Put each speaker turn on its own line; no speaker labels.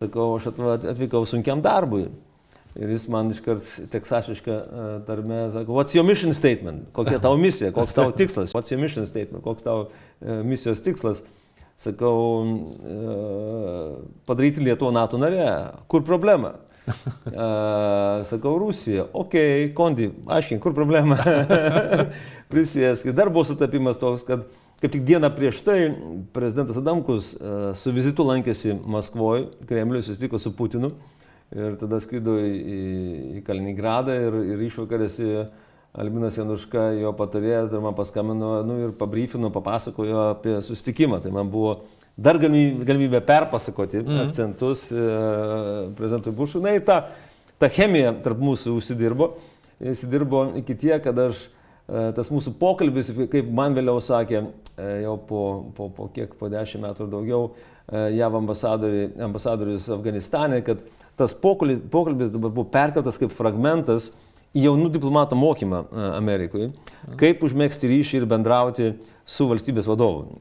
Sakau, aš atvykau sunkiam darbui. Ir jis man iškart teksašišką tarmę sako, what's your mission statement? Kokia tavo misija, koks tavo tikslas? What's your mission statement? Koks tavo misijos tikslas? Sakau, padaryti Lietuvą NATO narę. Kur problema? Sakau, Rusija. Okei, Kondi, aiškiai, kur problema? Prisėsk. Dar buvo sutapimas toks, kad kaip tik dieną prieš tai prezidentas Adamkus su vizitu lankėsi Maskvoje, Kremliuje, susitiko su Putinu. Ir tada skrido į Kaliningradą ir išvakarėsi Albinas Januška, jo patarėjas, dar man paskambino ir pabrifino, papasakojo apie susitikimą. Tai man buvo dar galimybė perpasakoti akcentus prezidentui Bušui. Na ir ta chemija tarp mūsų užsidirbo iki tiek, kad tas mūsų pokalbis, kaip man vėliau sakė, jau po 10 metų ir daugiau, JAV ambasadorius Afganistane, kad tas pokalbis dabar buvo perkeltas kaip fragmentas į jaunų diplomatų mokymą Amerikoje, kaip užmegzti ryšį ir bendrauti su valstybės vadovu.